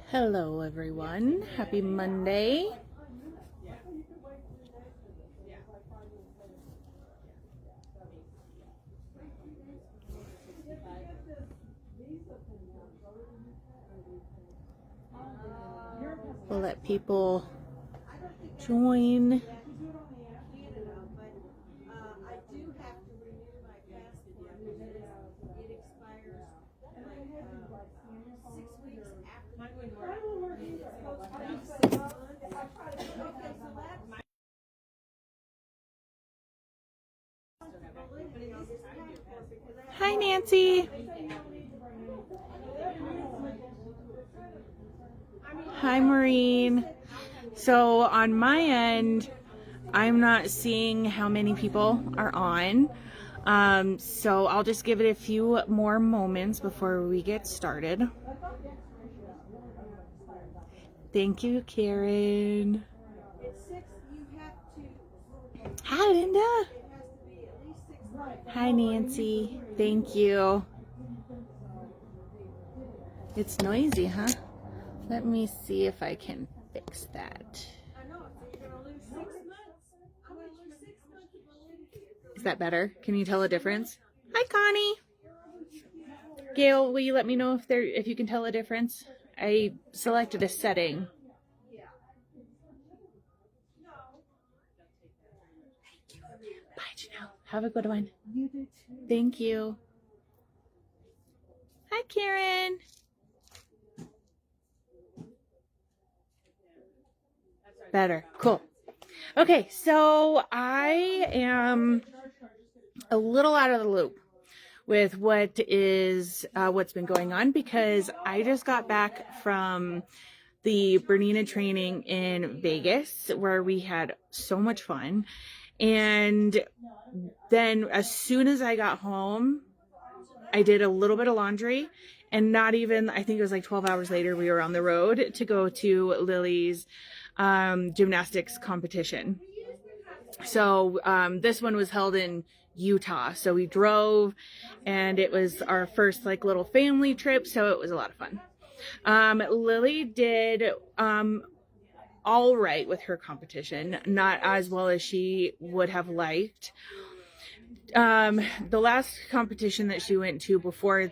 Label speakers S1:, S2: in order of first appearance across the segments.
S1: Hello everyone, happy Monday. We'll let people join. Hi Nancy. Hi Maureen. So on my end, I'm not seeing how many people are on. So I'll just give it a few more moments before we get started. Thank you, Karen. Hi, Linda. Hi, Nancy. Thank you. It's noisy, huh? Let me see if I can fix that. Is that better? Can you tell a difference? Hi, Connie. Gail, will you let me know if you can tell a difference? I selected a setting. Bye, Janelle. Have a good one. You do too. Thank you. Hi, Karen. Better. Cool. Okay, so I am a little out of the loop with what's been going on because I just got back from the Bernina training in Vegas where we had so much fun. And then as soon as I got home, I did a little bit of laundry, and not even, I think it was like 12 hours later, we were on the road to go to Lily's gymnastics competition. So this one was held in Utah. So we drove, and it was our first like little family trip. So it was a lot of fun. Lily did all right with her competition, not as well as she would have liked. The last competition that she went to before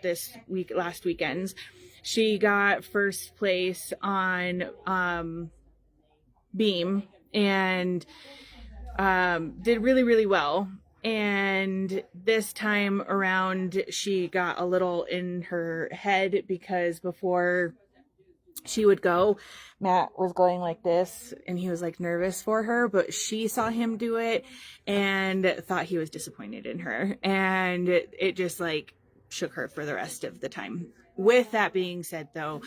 S1: last weekend's, she got first place on beam and did really, really well. And this time around, she got a little in her head because before she would go, Matt was going like this and he was like nervous for her, but she saw him do it and thought he was disappointed in her. And it just like shook her for the rest of the time. With that being said though,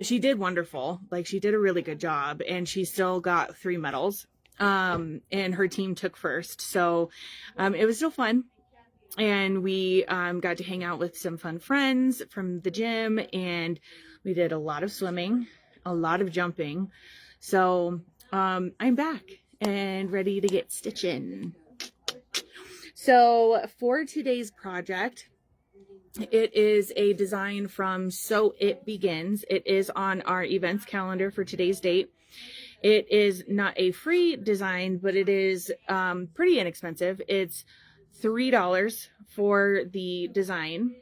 S1: she did wonderful. Like she did a really good job and she still got 3 medals. And her team took first. So, it was still fun. And we got to hang out with some fun friends from the gym, and we did a lot of swimming, a lot of jumping. So I'm back and ready to get stitching. So for today's project, it is a design from So It Begins. It is on our events calendar for today's date. It is not a free design, but it is pretty inexpensive. It's $3 for the design,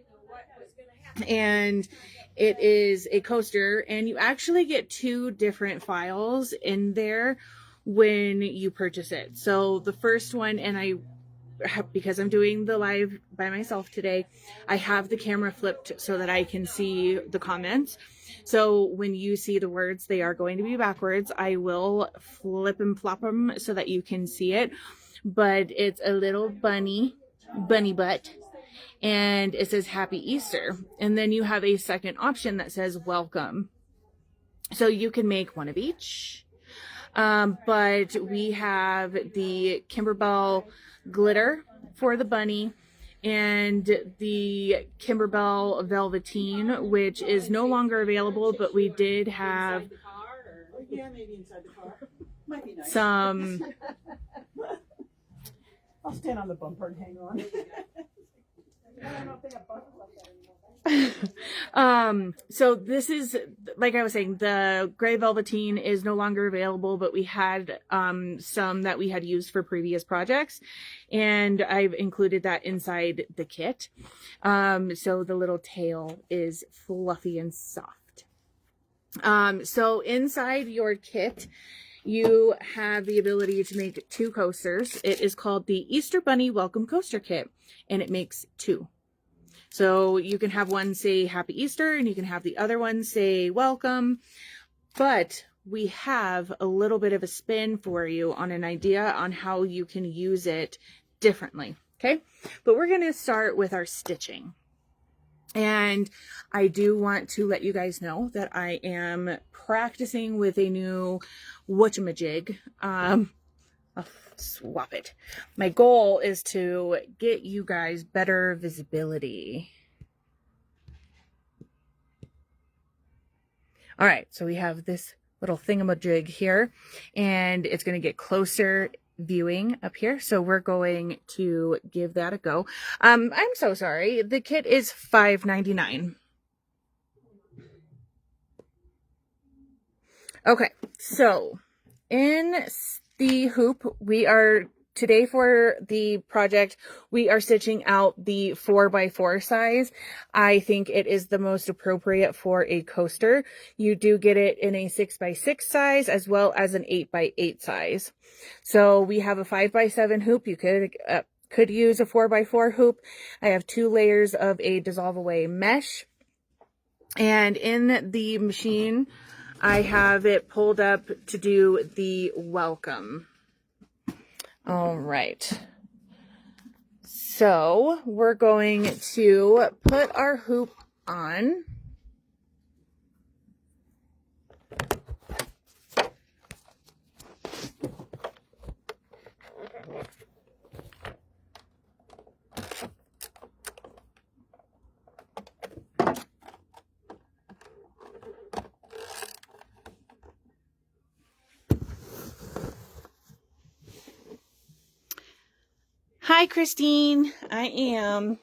S1: and it is a coaster, and you actually get 2 different files in there when you purchase it. So the first one, and because I'm doing the live by myself today, I have the camera flipped so that I can see the comments. So when you see the words, they are going to be backwards. I will flip and flop them so that you can see it. But it's a little bunny butt, and it says Happy Easter. And then you have a second option that says welcome. So you can make one of each. But we have the Kimberbell glitter for the bunny and the Kimberbell Velveteen, which is no longer available, but we did have some.
S2: I'll stand on the bumper and hang on. I don't know if they have bumpers like that anymore.
S1: So this is, like I was saying, the gray velveteen is no longer available, but we had some that we had used for previous projects, and I've included that inside the kit. So the little tail is fluffy and soft. So inside your kit, you have the ability to make 2 coasters. It is called the Easter Bunny Welcome Coaster Kit, and it makes 2. So you can have one say Happy Easter, and you can have the other one say Welcome. But we have a little bit of a spin for you on an idea on how you can use it differently. Okay, but we're going to start with our stitching. And I do want to let you guys know that I am practicing with a new whatchamajig. I'll swap it. My goal is to get you guys better visibility. All right, so we have this little thingamajig here, and it's going to get closer viewing up here. So we're going to give that a go. I'm so sorry. The kit is $5.99. Okay, so in the hoop, we are today for the project, we are stitching out the 4x4 size. I think it is the most appropriate for a coaster. You do get it in a 6x6 size as well as an 8x8 size. So we have a 5x7 hoop. You could use a 4x4 hoop. I have 2 layers of a dissolve away mesh. And in the machine, I have it pulled up to do the welcome. All right. So we're going to put our hoop on. Hi, Christine. I am.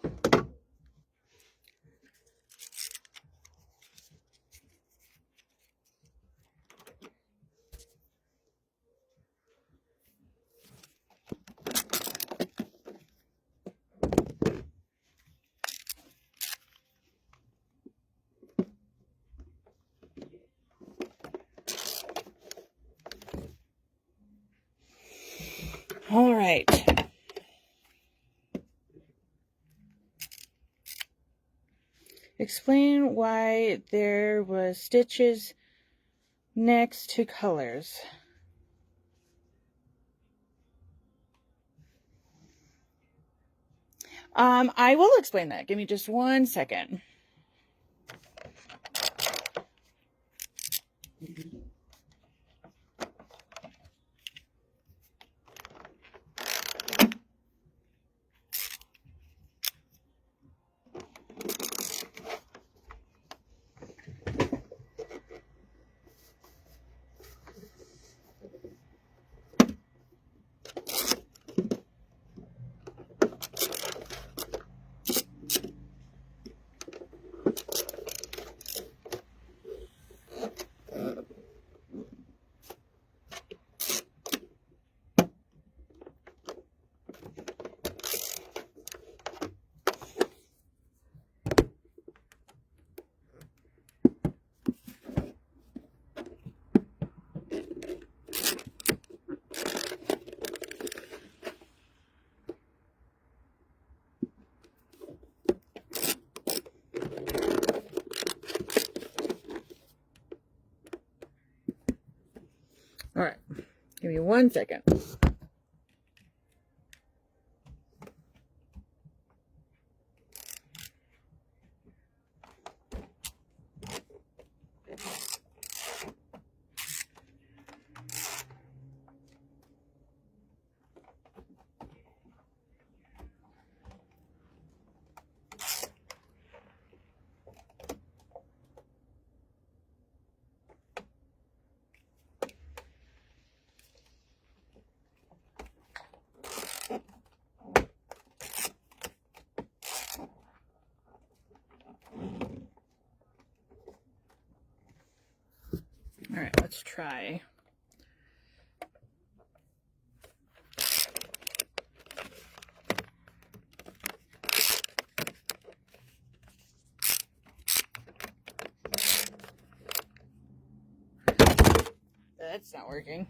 S1: All right. Explain why there was stitches next to colors. I will explain that. Give me just 1 second. All right. Give me 1 second. let's try. That's not working.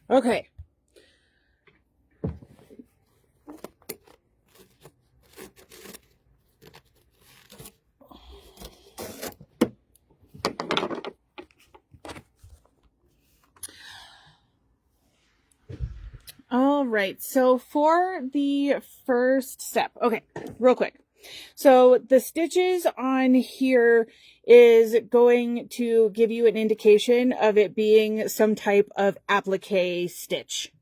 S1: Okay. All right. So for the first step, okay, real quick. So the stitches on here is going to give you an indication of it being some type of applique stitch.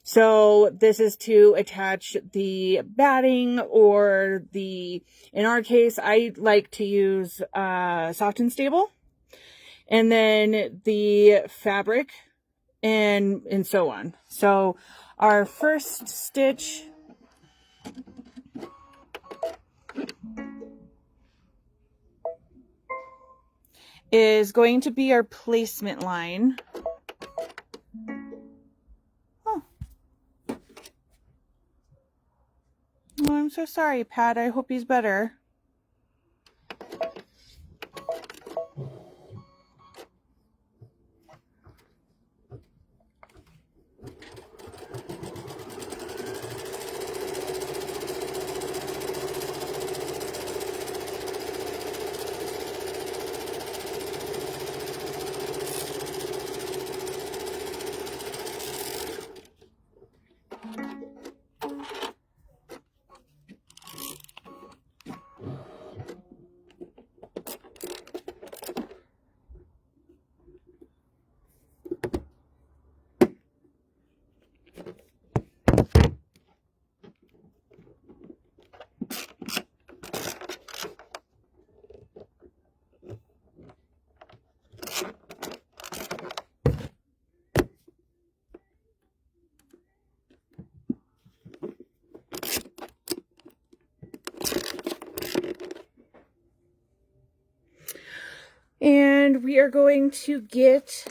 S1: So this is to attach the batting or in our case, I like to use Soft and Stable, and then the fabric and so on. So our first stitch is going to be our placement line. Oh, I'm so sorry, Pat. I hope he's better. And we are going to get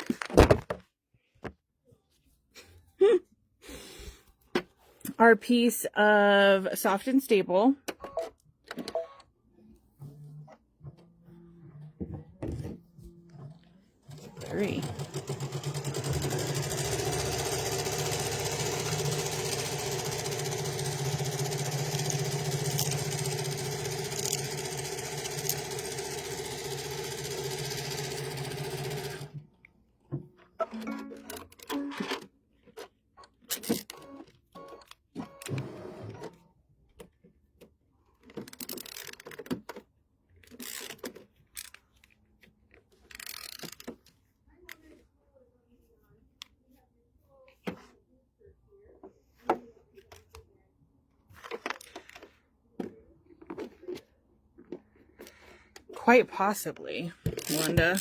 S1: our piece of Soft and Stable. Three. Quite possibly, Wanda.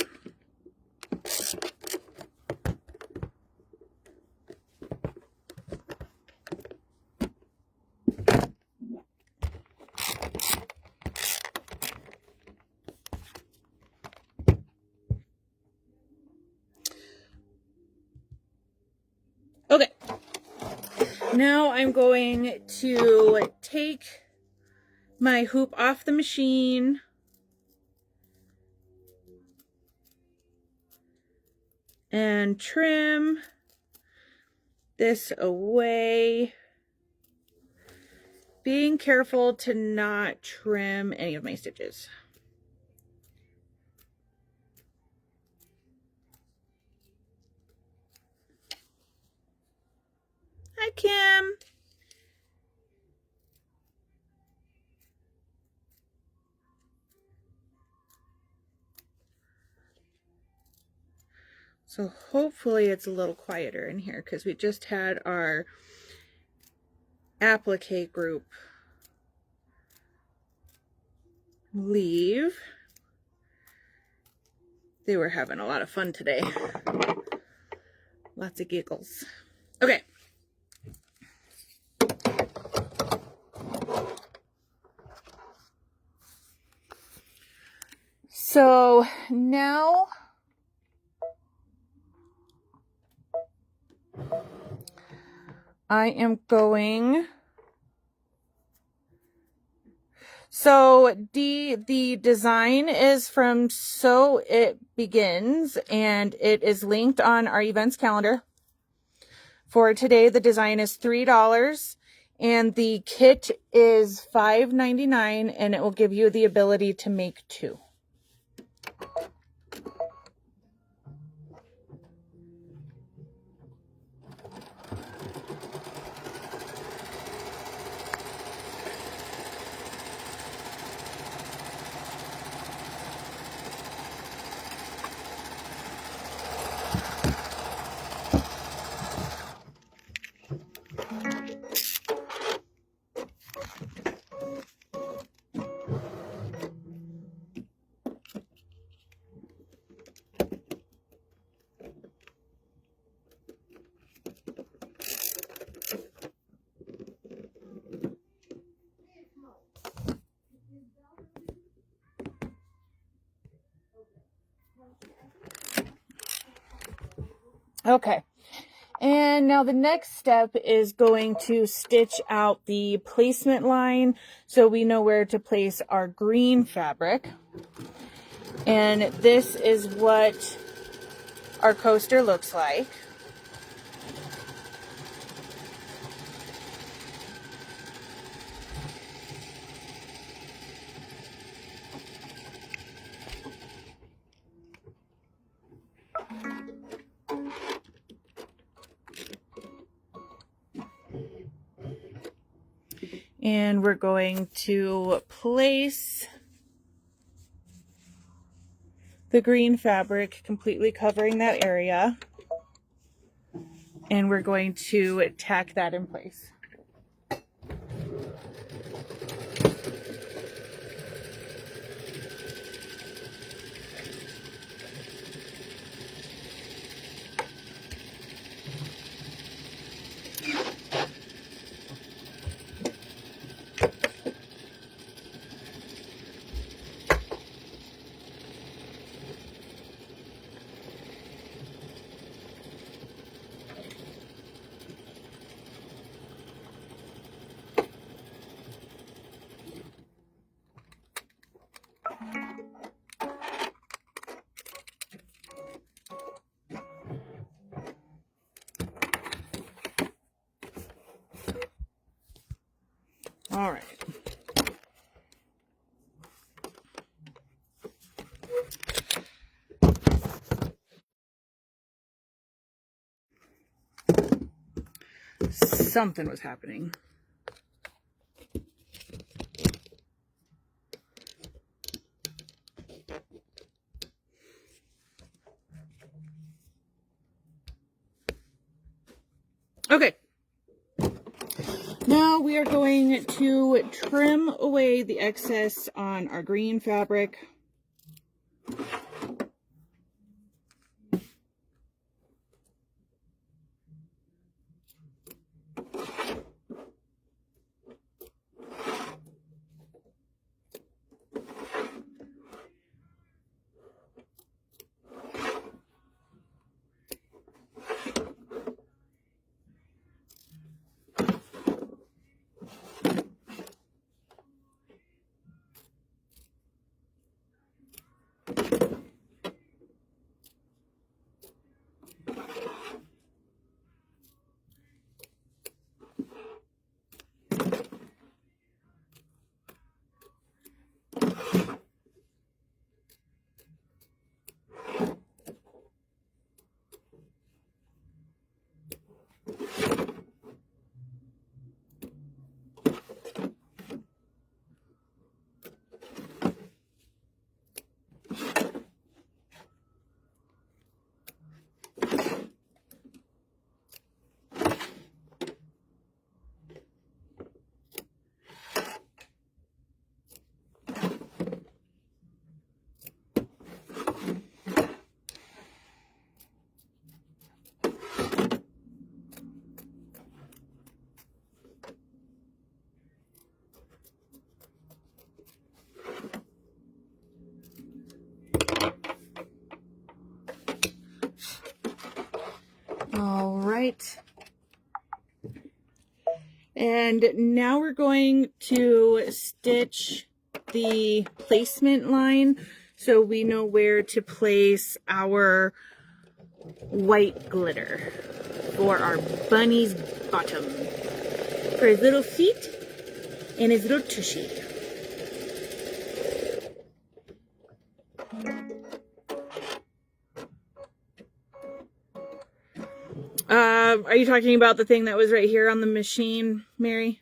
S1: Okay. Now I'm going to take my hoop off the machine. And trim this away. Being careful to not trim any of my stitches. Hi, Kim. So hopefully it's a little quieter in here because we just had our applique group leave. They were having a lot of fun today. Lots of giggles. Okay. So now I am going. So the design is from So It Begins, and it is linked on our events calendar. For today, the design is $3, and the kit is $5.99, and it will give you the ability to make 2. Okay. And now the next step is going to stitch out the placement line so we know where to place our green fabric. And this is what our coaster looks like. And we're going to place the green fabric completely covering that area. And we're going to tack that in place. All right. Something was happening. Okay. Now we are going to trim away the excess on our green fabric. All right. And now we're going to stitch the placement line so we know where to place our white glitter for our bunny's bottom, for his little feet and his little tushy. Are you talking about the thing that was right here on the machine, Mary?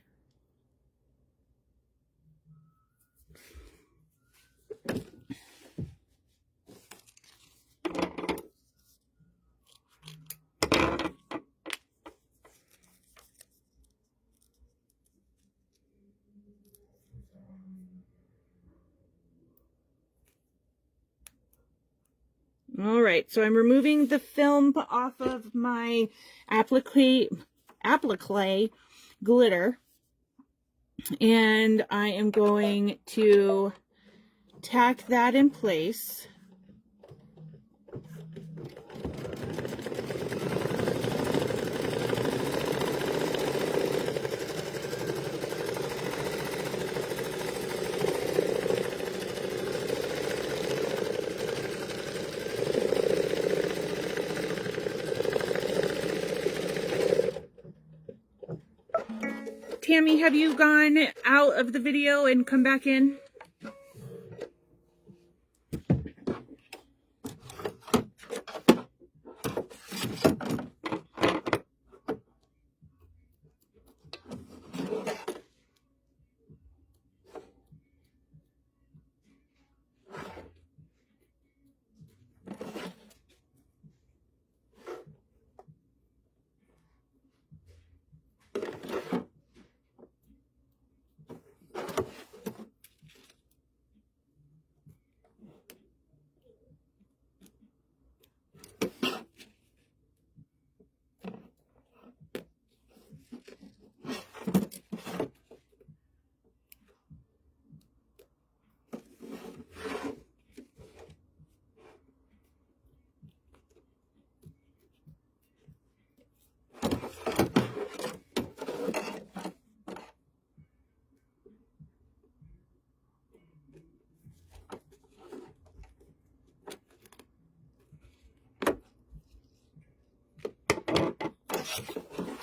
S1: All right, so I'm removing the film off of my applique glitter, and I am going to tack that in place. Tammy, have you gone out of the video and come back in?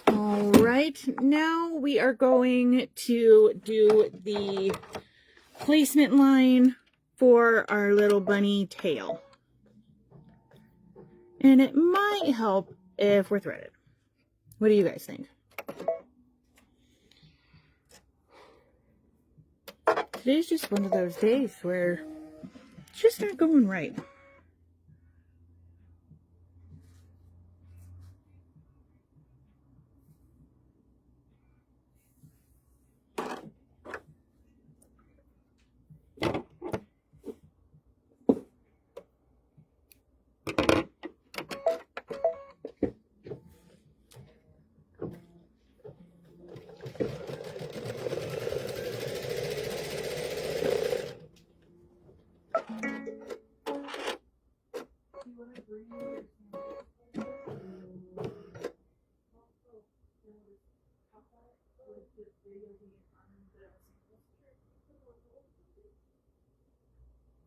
S1: All right, now we are going to do the placement line for our little bunny tail. And it might help if we're threaded. What do you guys think? Today's just one of those days where it's just not going right.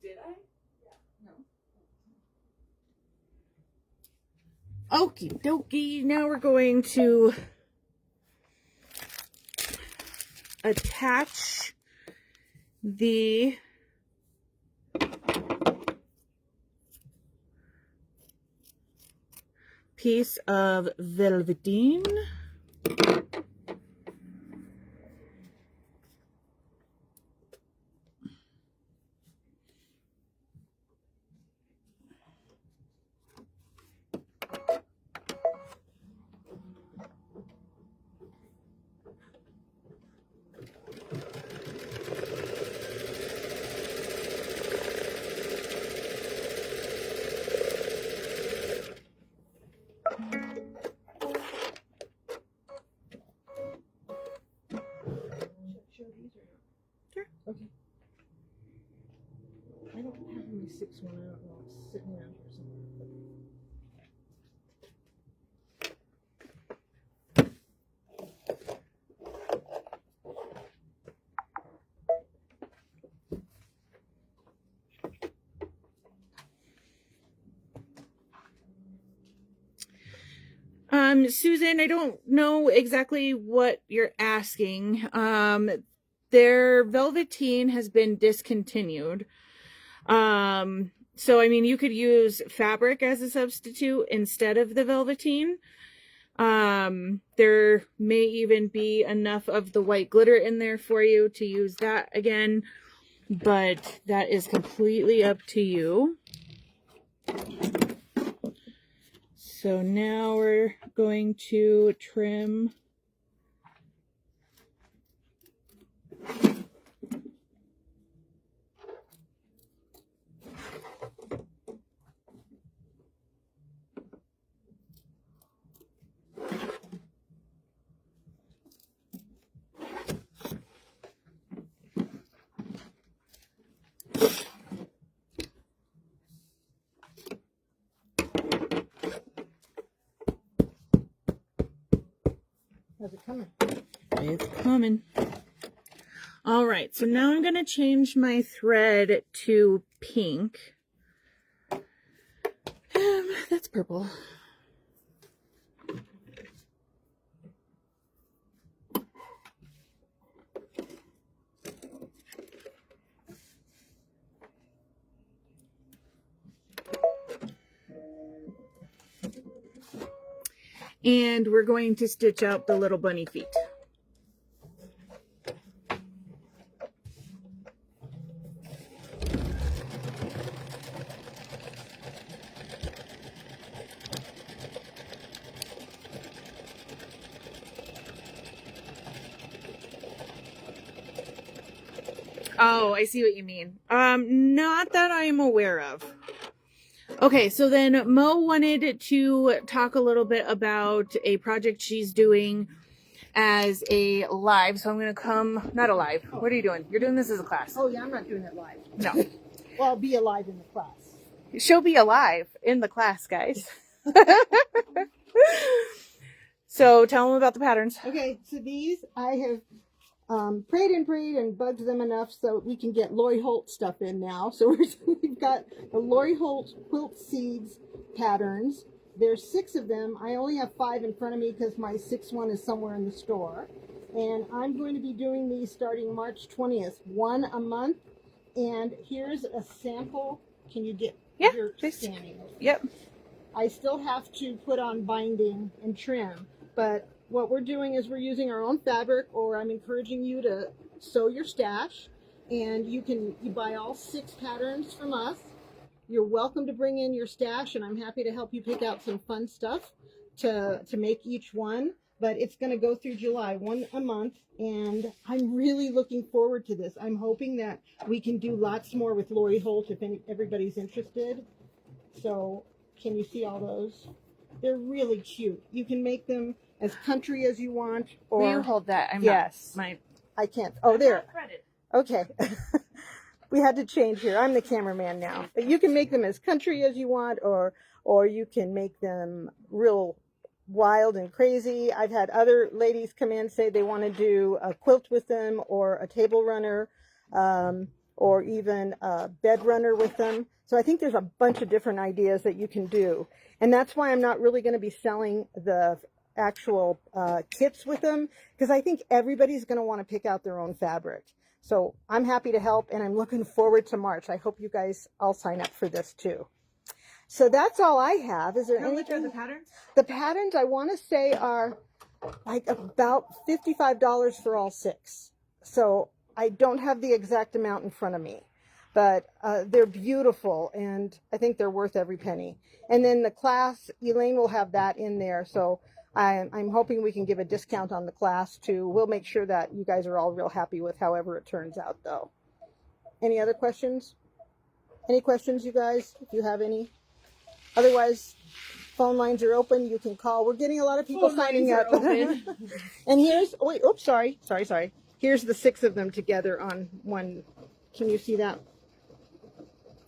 S2: Did I?
S1: No. Okie dokie. Now we're going to attach the piece of velveteen. Sure.
S2: Okay. I don't have my 6-1. I don't know. It's sitting around here somewhere.
S1: Susan, I don't know exactly what you're asking. Their velveteen has been discontinued. So I mean, you could use fabric as a substitute instead of the velveteen. There may even be enough of the white glitter in there for you to use that again, but that is completely up to you. So now we're going to trim.
S3: How's it coming?
S1: It's coming. All right, so now I'm going to change my thread to pink. That's purple. And we're going to stitch out the little bunny feet. Oh, I see what you mean. Not that I'm aware of. Okay, so then Mo wanted to talk a little bit about a project she's doing as a live. So I'm going to come, not a live. What are you doing? You're doing this as a class.
S3: Oh yeah, I'm not doing it live.
S1: No.
S3: Well, I'll be alive in the class.
S1: She'll be alive in the class, guys. So tell them about the patterns.
S3: Okay, so these I have prayed and bugged them enough so we can get Lori Holt stuff in now. So we've got the Lori Holt Quilt Seeds patterns. There's 6 of them. I only have 5 in front of me because my 6th one is somewhere in the store. And I'm going to be doing these starting March 20th, 1 a month. And here's a sample. Can you get your scanning?
S1: Yep.
S3: I still have to put on binding and trim, but what we're doing is we're using our own fabric, or I'm encouraging you to sew your stash, and you buy all 6 patterns from us. You're welcome to bring in your stash, and I'm happy to help you pick out some fun stuff to make each one. But it's going to go through July, 1 a month, and I'm really looking forward to this. I'm hoping that we can do lots more with Lori Holt if everybody's interested. So can you see all those? They're really cute. You can make them as country as you want. Or
S1: Will you hold that? I'm
S3: yes.
S1: Not,
S3: I can't. Oh, there.
S1: Threaded.
S3: Okay. We had to change here. I'm the cameraman now. But you can make them as country as you want, or you can make them real wild and crazy. I've had other ladies come in say they want to do a quilt with them, or a table runner, or even a bed runner with them. So I think there's a bunch of different ideas that you can do. And that's why I'm not really going to be selling the actual kits with them, because I think everybody's going to want to pick out their own fabric. So I'm happy to help, and I'm looking forward to March. I hope you guys all sign up for this too. So that's all I have. Is there anything?
S1: The patterns?
S3: The patterns I want to say are like about $55 for all 6. So I don't have the exact amount in front of me, but they're beautiful, and I think they're worth every penny. And then the class, Elaine will have that in there. So I'm hoping we can give a discount on the class too. We'll make sure that you guys are all real happy with however it turns out though. Any other questions? Any questions, you guys, if you have any? Otherwise, phone lines are open. You can call. We're getting a lot of people signing up. And here's, oh wait, oops, sorry. Here's the 6 of them together on one. Can you see that?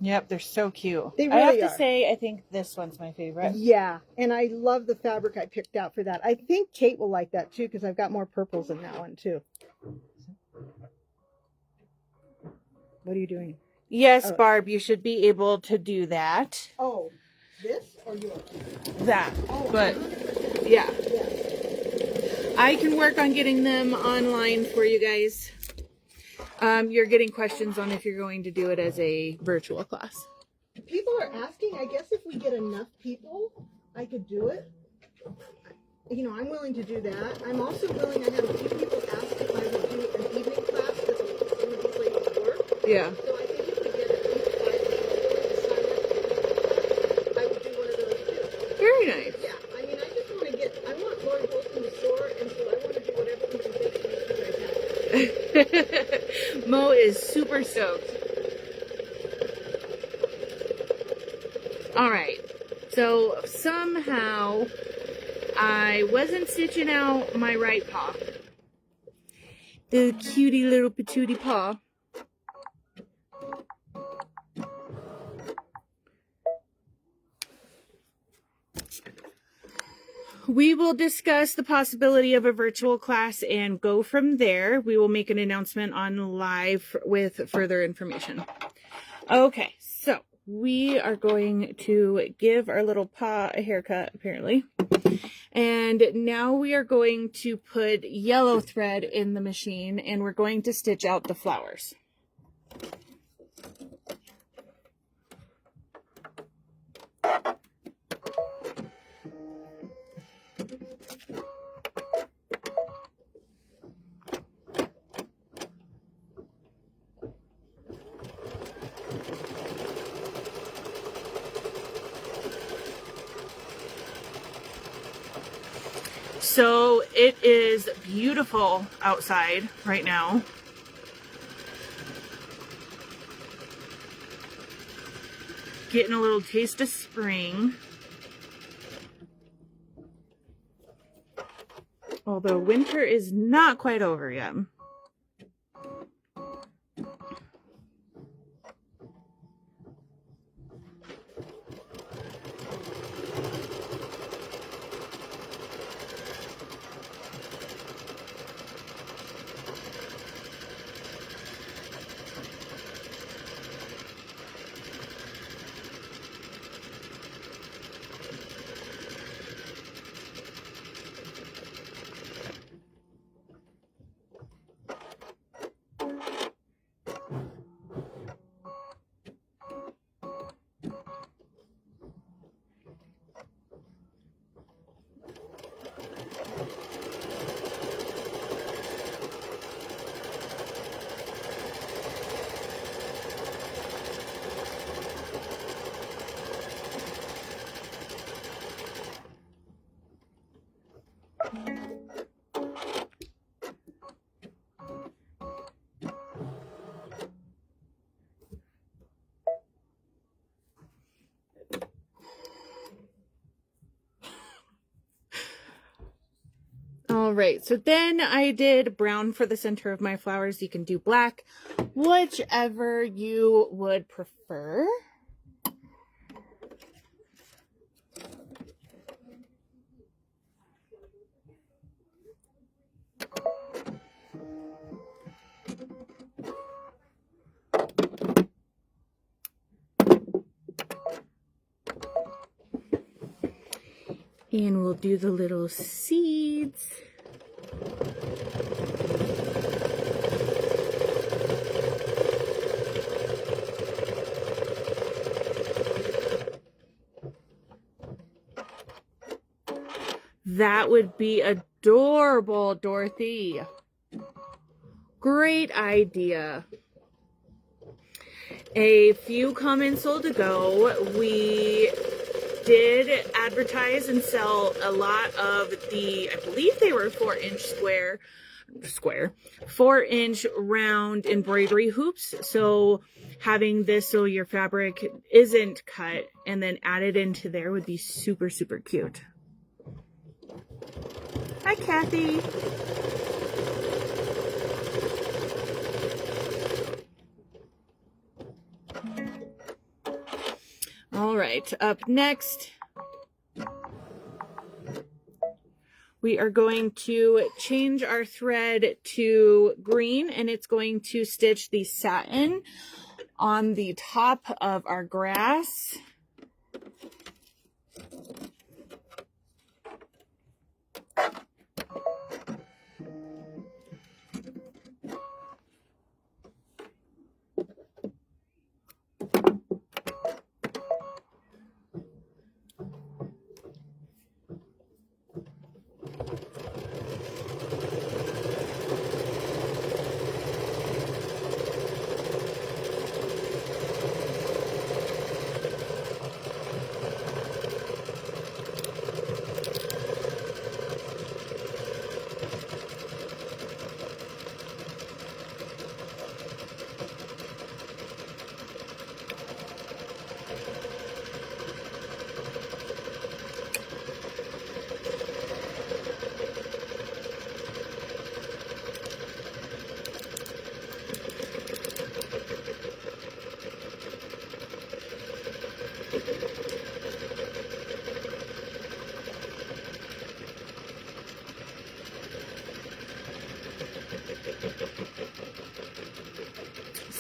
S1: Yep, they're so cute.
S3: They really
S1: I have to
S3: are.
S1: say, I think this one's my favorite.
S3: Yeah, and I love the fabric I picked out for that. I think Kate will like that too, because I've got more purples in that one too. What are you doing?
S1: Yes,
S3: Oh.
S1: Barb, you should be able to do that.
S3: Oh, this or yours?
S1: That.
S3: Oh.
S1: But Yeah.
S3: Yes.
S1: I can work on getting them online for you guys. You're getting questions on if you're going to do it as a virtual class.
S3: People are asking, I guess if we get enough people, I could do it. You know, I'm willing to do that. I'm also willing, I had a few people ask if I would do an evening class because some of these ladies work.
S1: Yeah.
S3: So I think if we get at least 5 people to sign up, I would do one of those too.
S1: Very nice.
S3: Yeah, I mean, I just want to I want Lori Holston to soar, and so I want to do whatever we can take to make you guys happy.
S1: Mo is super stoked. All right. So somehow I wasn't stitching out my right paw. The cutie little patootie paw. We will discuss the possibility of a virtual class and go from there. We will make an announcement on live with further information. Okay, so we are going to give our little paw a haircut, apparently. And now we are going to put yellow thread in the machine and we're going to stitch out the flowers. So it is beautiful outside right now. Getting a little taste of spring. Although winter is not quite over yet. All right, so then I did brown for the center of my flowers. You can do black, whichever you would prefer. And we'll do the little seeds. That would be adorable, Dorothy. Great idea. A few comments ago, we did advertise and sell a lot of the, I believe they were 4-inch round embroidery hoops. So having this so your fabric isn't cut and then added into there would be super, super cute. Hi, Kathy. All right, up next, we are going to change our thread to green, and it's going to stitch the satin on the top of our grass.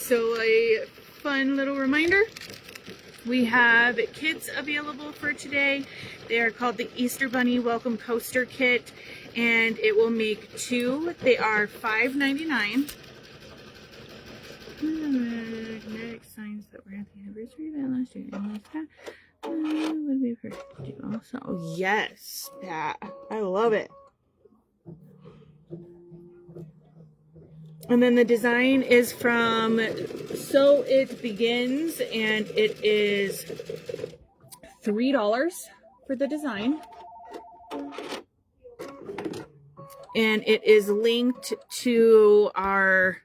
S1: so a fun little reminder. We have kits available for today. They are called the Easter Bunny Welcome Coaster Kit, and it will make 2. They are $5.99. Magnetic signs that were at the anniversary event last year. Would be perfect to do also. Oh, yes, that. I love it. And then the design is from So It Begins, and it is $3 for the design. And it is linked to our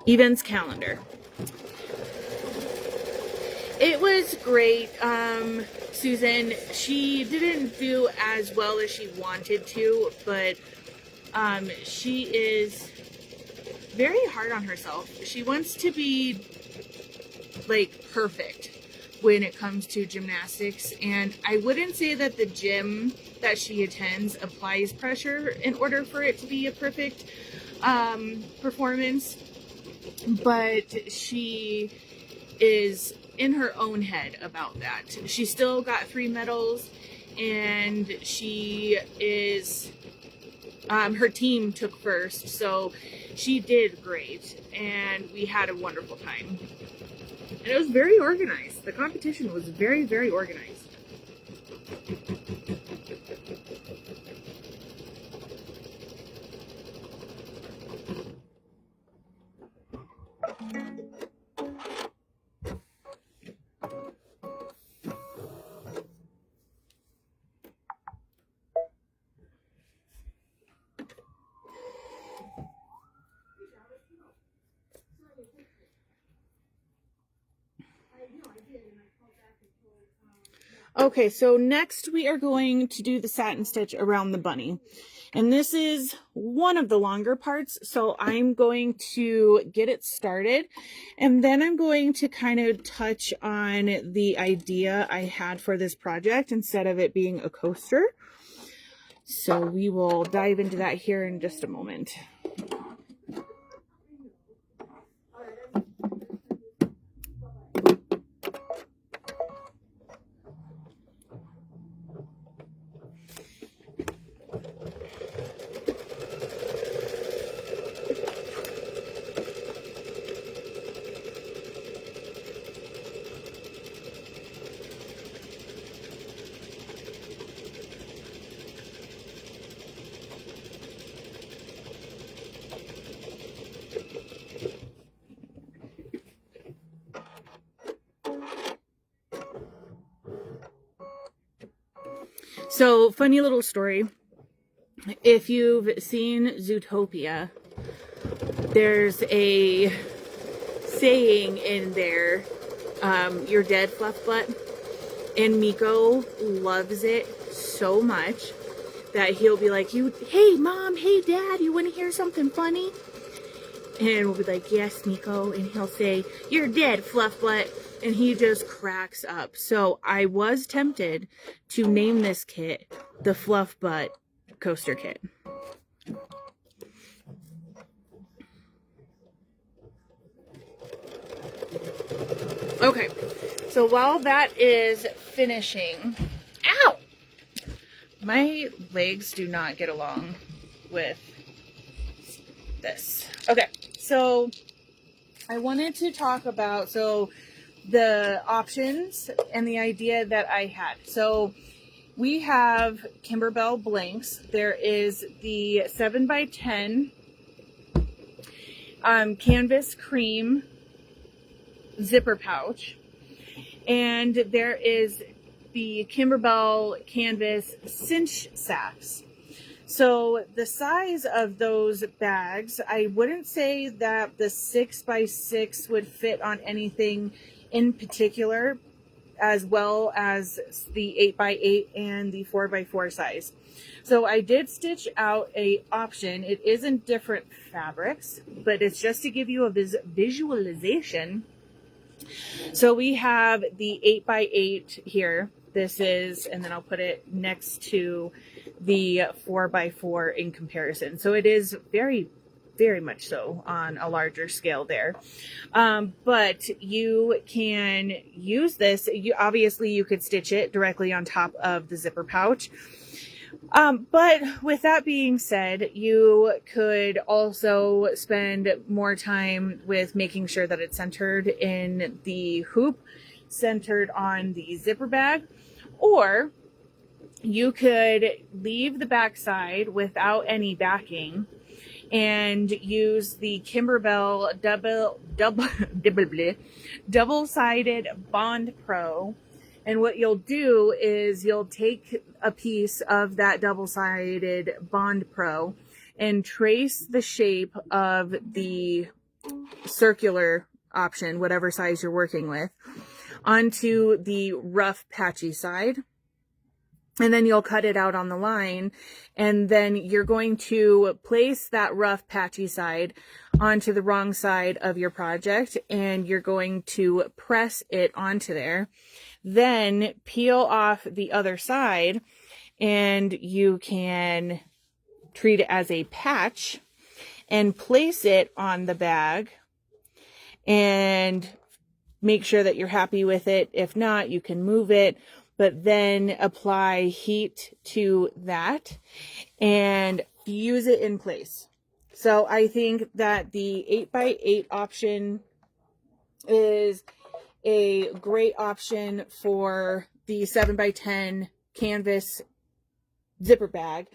S1: events calendar. It was great. Susan, she didn't do as well as she wanted to, but she is very hard on herself. She wants to be like perfect when it comes to gymnastics, and I wouldn't say that the gym that she attends applies pressure in order for it to be a perfect performance, but she is in her own head about that. She still got 3 medals, and she is her team took first, so she did great, and we had a wonderful time. And it was very organized. The competition was very, very organized. Okay, so next we are going to do the satin stitch around the bunny. And this is one of the longer parts, so I'm going to get it started. And then I'm going to kind of touch on the idea I had for this project instead of it being a coaster. So we will dive into that here in just a moment. So, funny little story. If you've seen Zootopia, there's a saying in there, you're dead, fluff butt. And Miko loves it so much that he'll be like, hey mom, hey dad, you want to hear something funny? And we'll be like, yes, Miko. And he'll say, you're dead, fluff butt. And he just cracks up. So I was tempted to name this kit the Fluff Butt Coaster Kit. Okay, so while that is finishing, ow! My legs do not get along with this. Okay, so I wanted to talk about, the options and the idea that I had. So we have Kimberbell blanks. There is the 7x10 canvas cream zipper pouch, and there is the Kimberbell canvas cinch sacks. So the size of those bags, I wouldn't say that the 6x6 would fit on anything in particular, as well as the 8x8 and the 4x4 size. So I did stitch out a option. It is in different fabrics, but it's just to give you a visualization. So we have the 8x8 here. This is, and then I'll put it next to the 4x4 in comparison. So it is very very much so on a larger scale there. But you can use this. Obviously you could stitch it directly on top of the zipper pouch. But with that being said, you could also spend more time with making sure that it's centered in the hoop, centered on the zipper bag, or you could leave the backside without any backing and use the Kimberbell double-sided Bond Pro. And what you'll do is you'll take a piece of that double-sided Bond Pro and trace the shape of the circular option, whatever size you're working with, onto the rough patchy side. And then you'll cut it out on the line, and then you're going to place that rough patchy side onto the wrong side of your project, and you're going to press it onto there. Then peel off the other side, and you can treat it as a patch and place it on the bag and make sure that you're happy with it. If not, you can move it, but then apply heat to that and fuse it in place. So I think that the 8x8 option is a great option for the 7x10 canvas zipper bag,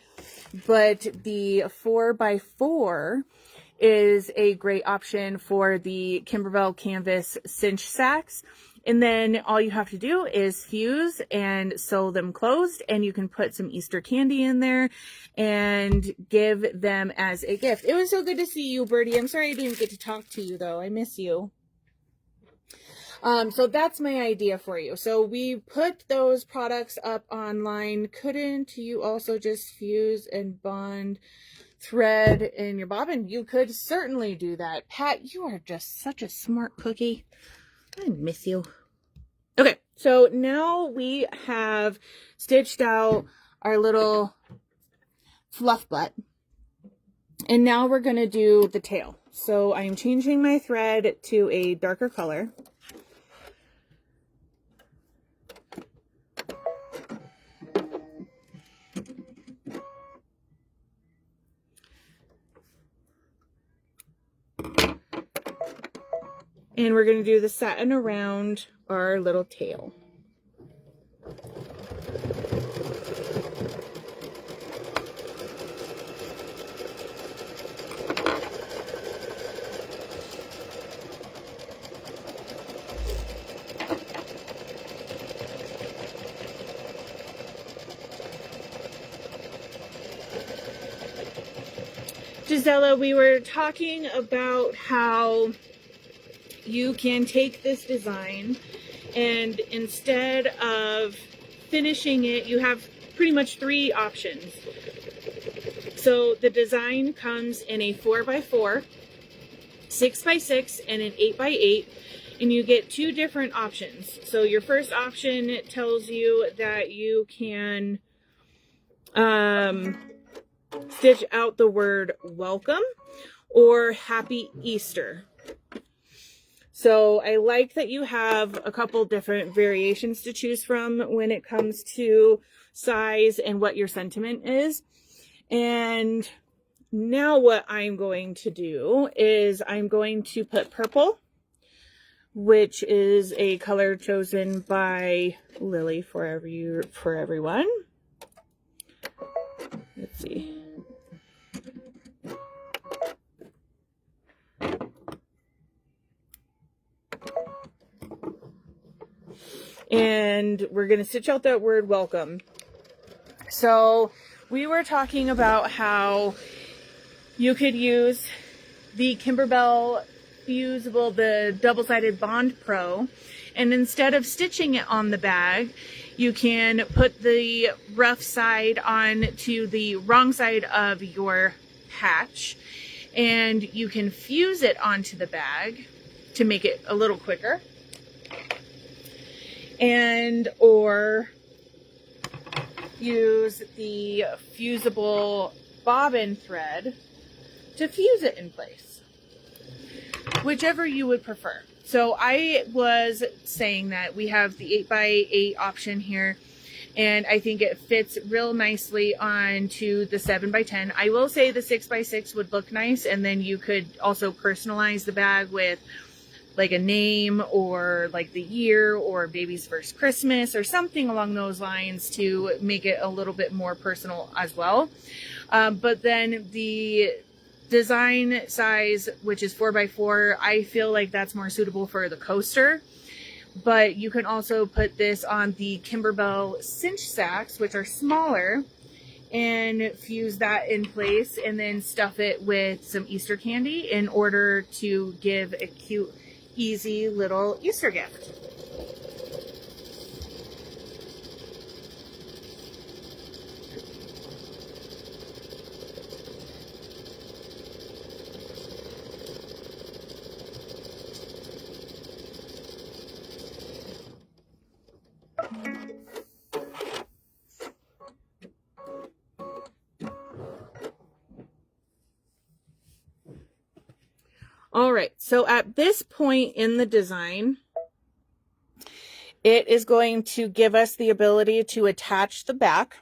S1: but the 4x4 is a great option for the Kimberbell canvas cinch sacks. And then all you have to do is fuse and sew them closed, and you can put some Easter candy in there and give them as a gift. It was so good to see you, Birdie. I'm sorry I didn't get to talk to you, though. I miss you. So that's my idea for you. So we put those products up online. Couldn't you also just fuse and bond thread in your bobbin? You could certainly do that. Pat, you are just such a smart cookie. I miss you. Okay, so now we have stitched out our little fluff butt. And now we're going to do the tail. So I'm changing my thread to a darker color. And we're going to do the satin around our little tail. Gisela, we were talking about how you can take this design and instead of finishing it, you have pretty much 3 options. So the design comes in a 4x4, 6x6, and an 8x8, and you get 2 different options. So your first option tells you that you can stitch out the word welcome or happy Easter. So I like that you have a couple different variations to choose from when it comes to size and what your sentiment is. And now what I'm going to do is I'm going to put purple, which is a color chosen by Lily for everyone. Let's see. And we're going to stitch out that word welcome. So we were talking about how you could use the Kimberbell fusible, the double-sided Bond Pro, and instead of stitching it on the bag, you can put the rough side onto the wrong side of your patch, and you can fuse it onto the bag to make it a little quicker. And or use the fusible bobbin thread to fuse it in place, whichever you would prefer. So I was saying that we have the 8x8 option here, and I think it fits real nicely onto the 7x10. I will say the 6x6 would look nice, and then you could also personalize the bag with like a name or like the year or baby's first Christmas or something along those lines to make it a little bit more personal as well. But then the design size, which is 4x4, I feel like that's more suitable for the coaster. But you can also put this on the Kimberbell cinch sacks, which are smaller, and fuse that in place and then stuff it with some Easter candy in order to give a cute, easy little Easter gift. All right, so at this point in the design, it is going to give us the ability to attach the back,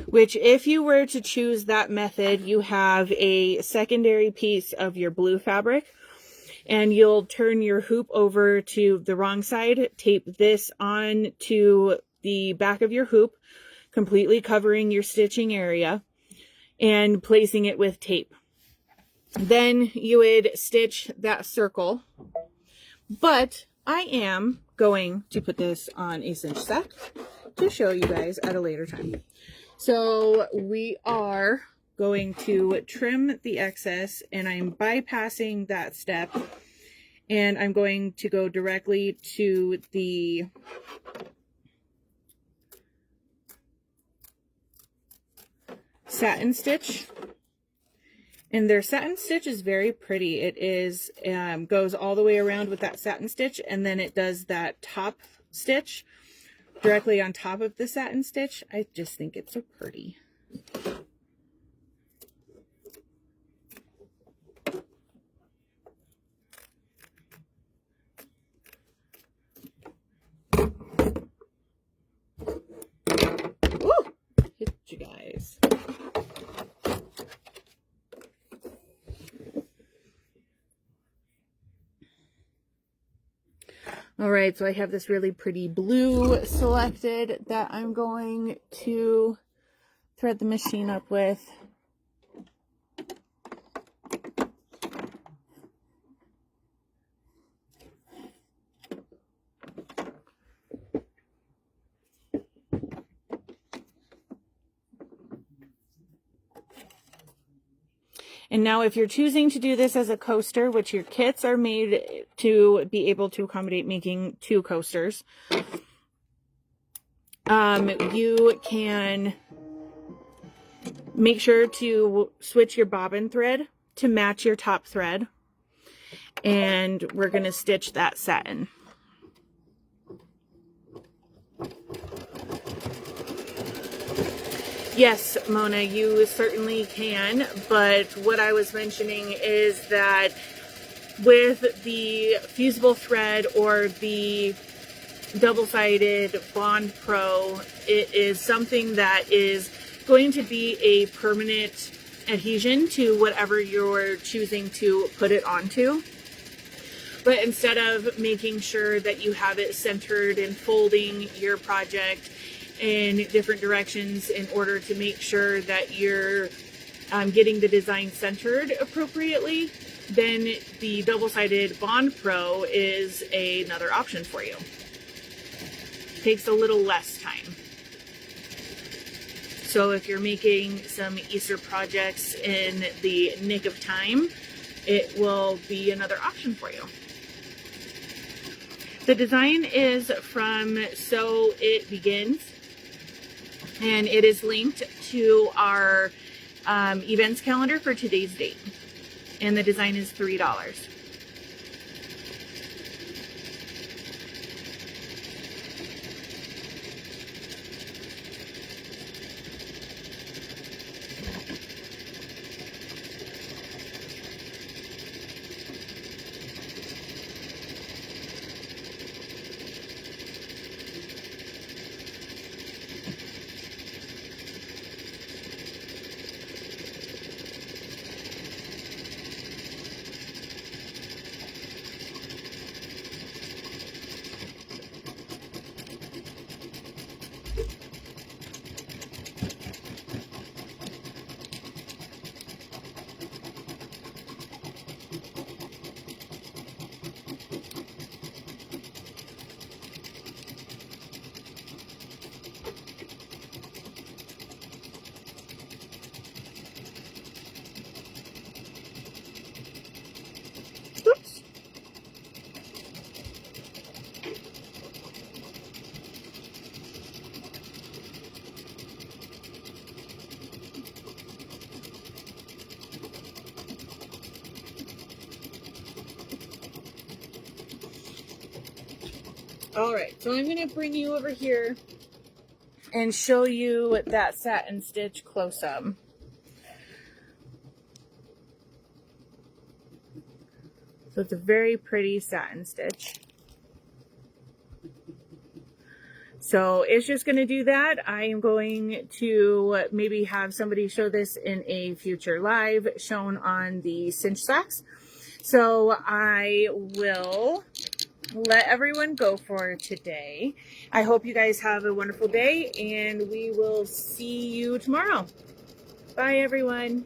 S1: which if you were to choose that method, you have a secondary piece of your blue fabric, and you'll turn your hoop over to the wrong side, tape this on to the back of your hoop, completely covering your stitching area, and placing it with tape. Then you would stitch that circle, but I am going to put this on a cinch sack to show you guys at a later time. So we are going to trim the excess, and I'm bypassing that step, and I'm going to go directly to the satin stitch. And their satin stitch is very pretty. It is goes all the way around with that satin stitch, and then it does that top stitch directly on top of the satin stitch. I just think it's so pretty. Ooh, hit you guys. All right, so I have this really pretty blue selected that I'm going to thread the machine up with. And now if you're choosing to do this as a coaster, which your kits are made to be able to accommodate making 2 coasters, you can make sure to switch your bobbin thread to match your top thread. And we're going to stitch that satin. Yes, Mona, you certainly can, but what I was mentioning is that with the fusible thread or the double-sided Bond Pro, it is something that is going to be a permanent adhesion to whatever you're choosing to put it onto. But instead of making sure that you have it centered and folding your project in different directions in order to make sure that you're getting the design centered appropriately, then the double-sided Bond Pro is another option for you. Takes a little less time. So if you're making some Easter projects in the nick of time, it will be another option for you. The design is from So It Begins, and it is linked to our events calendar for today's date. And the design is $3. All right, so I'm going to bring you over here and show you that satin stitch close up. So it's a very pretty satin stitch. So it's just going to do that. I am going to maybe have somebody show this in a future live shown on the cinch sacks. So I will let everyone go for today. I hope you guys have a wonderful day, and we will see you tomorrow. Bye, everyone.